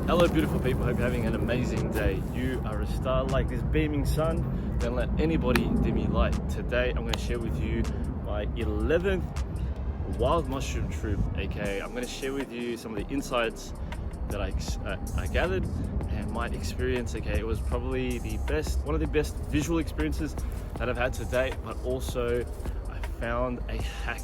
Hello beautiful people, hope you're having an amazing day. You are a star like this beaming sun, don't let anybody dim your light. Today I'm going to share with you my 11th wild mushroom trip, aka I'm going to share with you some of the insights that I gathered and my experience. Okay, it was probably one of the best visual experiences that I've had to date, but also I found a hack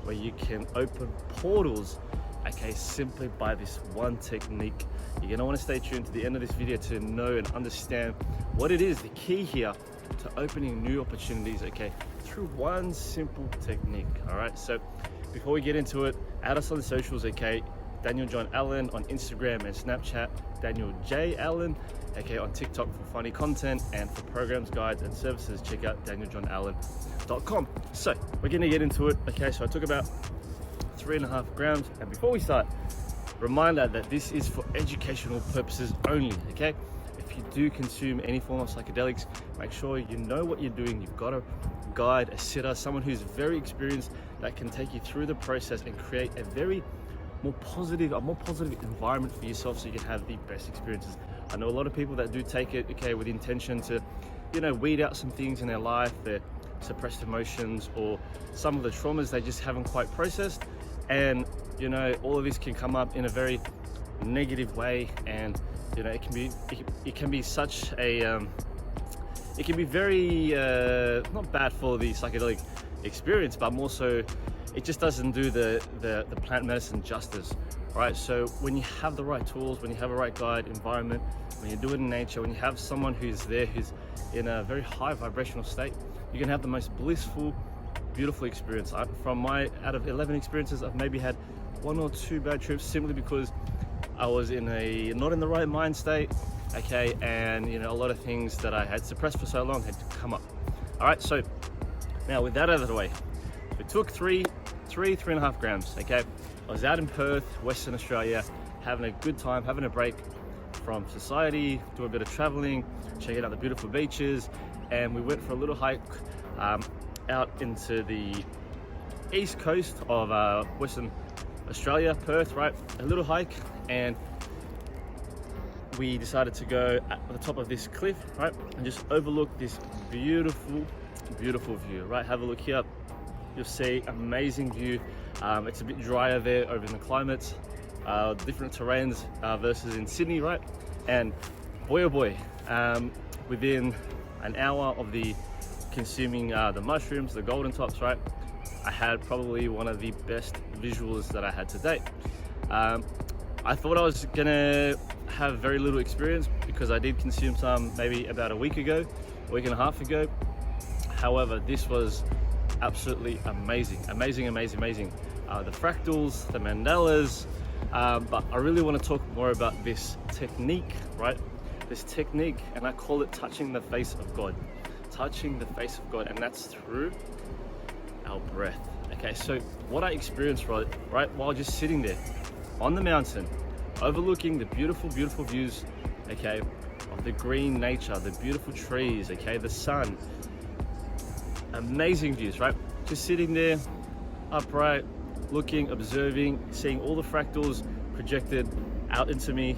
where you can open portals, okay, simply by this one technique. You're gonna want to stay tuned to the end of this video to know and understand what it is, the key here to opening new opportunities, okay, through one simple technique. All right, so before we get into it, add us on the socials, okay? Daniel John Allen on Instagram and Snapchat, Daniel J Allen, okay, on TikTok for funny content, and for programs, guides, and services, check out danieljohnallen.com. So we're gonna get into it, okay? So I took about 3.5 grams, and before we start, reminder that this is for educational purposes only, okay? If you do consume any form of psychedelics, make sure you know what you're doing. You've got a guide, a sitter, someone who's very experienced that can take you through the process and create a more positive environment for yourself so you can have the best experiences. I know a lot of people that do take it, okay, with intention to, weed out some things in their life, their suppressed emotions, or some of the traumas they just haven't quite processed. And all of this can come up in a very negative way, and it can be such a it can be very not bad for the psychedelic experience, but more so it just doesn't do the plant medicine justice, right? So when you have the right tools, when you have a right guide environment, when you do it in nature, when you have someone who's in a very high vibrational state, you can have the most blissful, beautiful experience. Out of 11 experiences, I've maybe had 1 or 2 bad trips simply because I was not in the right mind state, okay, and a lot of things that I had suppressed for so long had to come up. All right, so now with that out of the way, we took 3.5 grams, okay. I was out in Perth, Western Australia, having a good time, having a break from society, doing a bit of traveling, checking out the beautiful beaches, and we went for a little hike out into the east coast of Western Australia, Perth, right? A little hike, and we decided to go at the top of this cliff, right, and just overlook this beautiful view, right? Have a look here, you'll see amazing view. It's a bit drier there over in the climates, different terrains versus in Sydney, right? And boy oh boy, within an hour of consuming the mushrooms, the golden tops, right, I had probably one of the best visuals that I had to date. I thought I was gonna have very little experience because I did consume some maybe about a week and a half ago. However, this was absolutely amazing. The fractals, the mandalas, but I really want to talk more about this technique, right? This technique, and I call it touching the face of God. Touching the face of God, and that's through our breath. Okay, so what I experienced right while just sitting there on the mountain, overlooking the beautiful views, okay, of the green nature, the beautiful trees, okay, the sun, amazing views, right? Just sitting there, upright, looking, observing, seeing all the fractals projected out into me,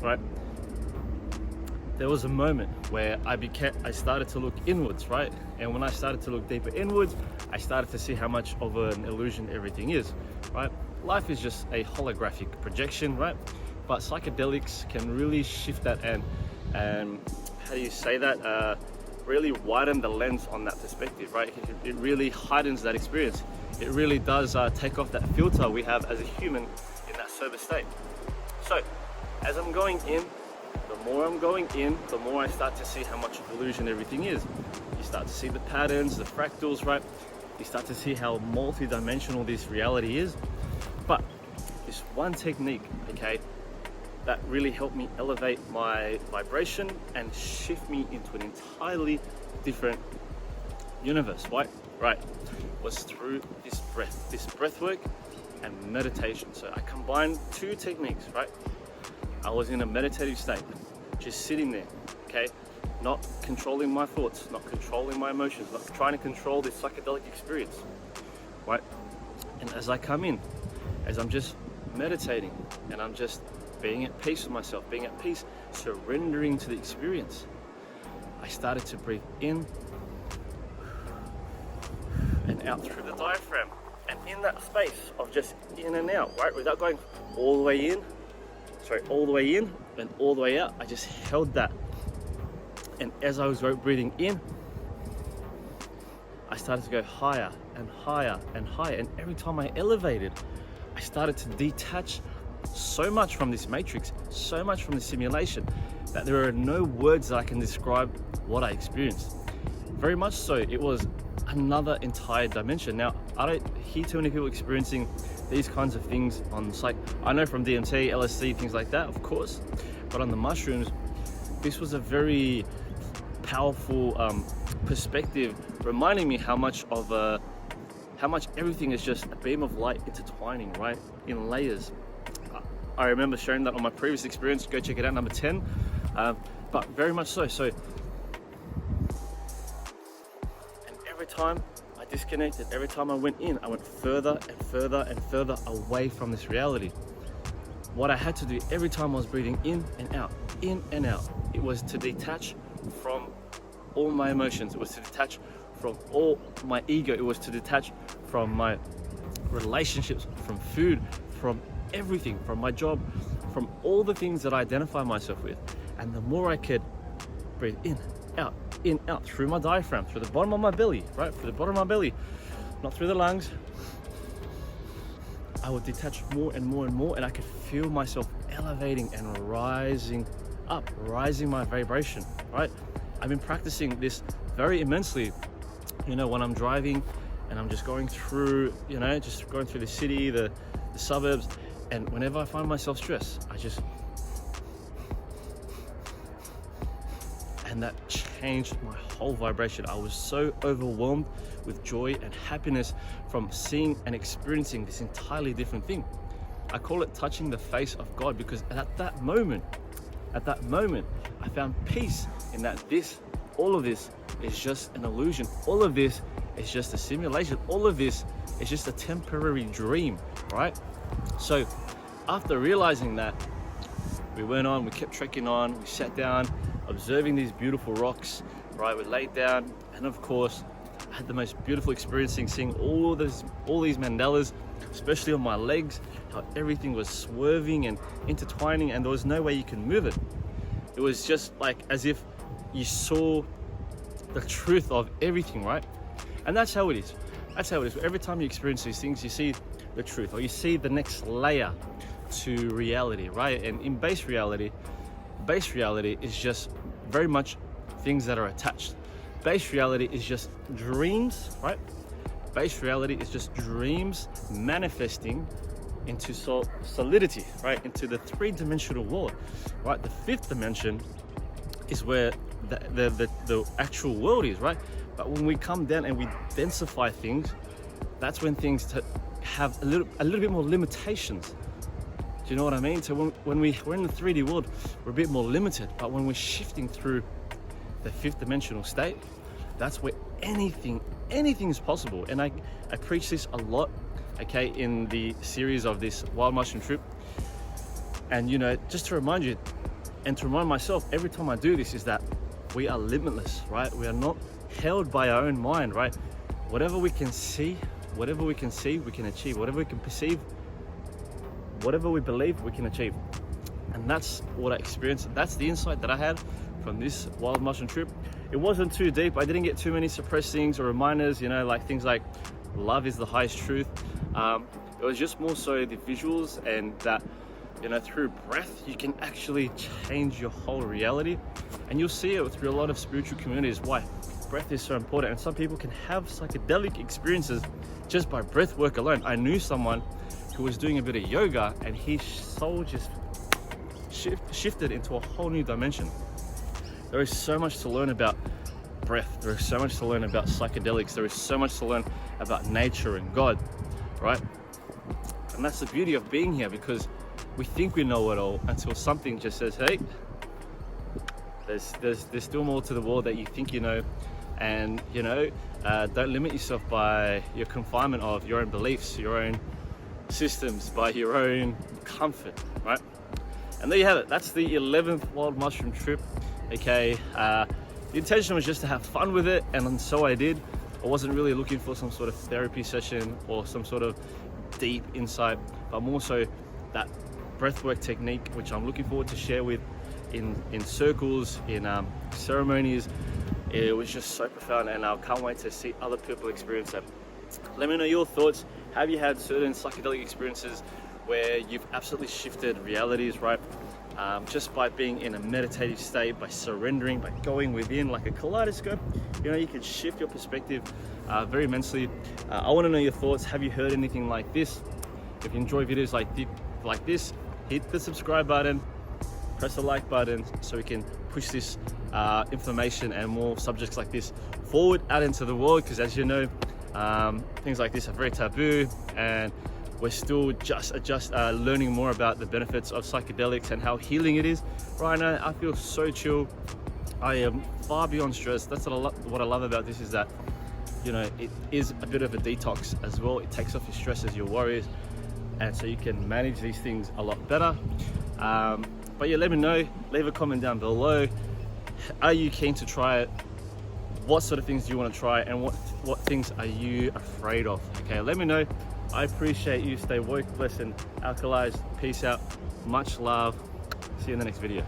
right? There was a moment where I started to look inwards, right? And when I started to look deeper inwards, I started to see how much of an illusion everything is, right? Life is just a holographic projection, right? But psychedelics can really shift that and how do you say that? Really widen the lens on that perspective, right? It really heightens that experience. It really does take off that filter we have as a human in that sober state. So as I'm going in, the more I'm going in, the more I start to see how much of illusion everything is. You start to see the patterns, the fractals, right? You start to see how multi-dimensional this reality is. But this one technique, okay, that really helped me elevate my vibration and shift me into an entirely different universe, right? Was through this breath work and meditation. So I combined 2 techniques, right? I was in a meditative state, just sitting there, okay? Not controlling my thoughts, not controlling my emotions, not trying to control this psychedelic experience, right? And as I come in, as I'm just meditating and I'm just being at peace with myself, being at peace, surrendering to the experience. I started to breathe in and out through the diaphragm. And in that space of just in and out, right, without going all the way in, all the way in and all the way out, I just held that. And as I was breathing in, I started to go higher and higher and higher. And every time I elevated, I started to detach so much from this matrix, so much from the simulation, that there are no words that I can describe what I experienced. Very much so, it was another entire dimension. Now, I don't hear too many people experiencing these kinds of things on psych. I know from DMT, LSD, things like that, of course, but on the mushrooms, this was a very powerful perspective, reminding me how much everything is just a beam of light intertwining, right, in layers. I remember sharing that on my previous experience. Go check it out, number 10. But very much so. And every time I disconnected, every time I went in, I went further and further and further away from this reality. What I had to do every time I was breathing in and out, it was to detach from all my emotions. It was to detach from all my ego. It was to detach from my relationships, from food, from everything, from my job, from all the things that I identify myself with. And the more I could breathe in, out, through my diaphragm, through the bottom of my belly, right? Through the bottom of my belly, not through the lungs, I would detach more and more and more, and I could feel myself elevating and rising up, rising my vibration, right? I've been practicing this very immensely, when I'm driving and I'm just going through, just going through the city, the suburbs, and whenever I find myself stressed, and that changed my whole vibration. I was so overwhelmed with joy and happiness from seeing and experiencing this entirely different thing. I call it touching the face of God, because at that moment, I found peace in that all of this is just an illusion. All of this is just a simulation. All of this is just a temporary dream, right? So after realizing that, we went on, we kept trekking on, we sat down, observing these beautiful rocks, right? We laid down, and of course, I had the most beautiful experience seeing all these mandalas, especially on my legs, how everything was swerving and intertwining, and there was no way you can move it. It was just like as if you saw the truth of everything, right? And that's how it is. Every time you experience these things, you see the truth, or you see the next layer to reality, right? And in base reality is just very much things that are attached. Base reality is just dreams, right? Base reality is just dreams manifesting into solidity, right? Into the three-dimensional world, right? The fifth dimension is where the actual world is, right? But when we come down and we densify things, that's when things have a little bit more limitations. Do you know what I mean? So when we're in the 3D world, we're a bit more limited. But when we're shifting through the fifth dimensional state, that's where anything is possible. And I preach this a lot, okay, in the series of this wild mushroom trip. And just to remind you and to remind myself every time I do this, is that we are limitless, right? We are not held by our own mind, right? Whatever we can see, we can achieve. Whatever we can perceive, whatever we believe, we can achieve. And that's what I experienced. That's the insight that I had from this wild mushroom trip. It wasn't too deep. I didn't get too many suppressed things or reminders, like things like love is the highest truth. It was just more so the visuals, and that through breath you can actually change your whole reality. And you'll see it through a lot of spiritual communities why breath is so important. And some people can have psychedelic experiences just by breath work alone. I knew someone who was doing a bit of yoga, and his soul just shifted into a whole new dimension. There is so much to learn about breath. There is so much to learn about psychedelics. There is so much to learn about nature and God, right? And that's the beauty of being here, because we think we know it all until something just says, hey, there's still more to the world that you think you know. And don't limit yourself by your confinement of your own beliefs, your own systems, by your own comfort, right? And there you have it. That's the 11th wild mushroom trip. Okay, the intention was just to have fun with it, and so I did. I wasn't really looking for some sort of therapy session or some sort of deep insight, but more so that breathwork technique, which I'm looking forward to share with in circles, in ceremonies. It was just so profound, and I can't wait to see other people experience it. Let me know your thoughts. Have you had certain psychedelic experiences where you've absolutely shifted realities, right? Just by being in a meditative state, by surrendering, by going within like a kaleidoscope, you know, you can shift your perspective very immensely. I want to know your thoughts. Have you heard anything like this? If you enjoy videos like this, hit the subscribe button, press the like button, so we can push this information and more subjects like this forward out into the world, because as you know, things like this are very taboo, and we're still just learning more about the benefits of psychedelics and how healing it is. Right now, I feel so chill. I am far beyond stress. That's what I love about this, is that, you know, it is a bit of a detox as well. It takes off your stresses, your worries, and so you can manage these things a lot better. But yeah, let me know, leave a comment down below. Are you keen to try it? What sort of things do you want to try, and what things are you afraid of? Okay, let me know. I appreciate you. Stay woke, blessed, and alkalized. Peace out. Much love. See you in the next video.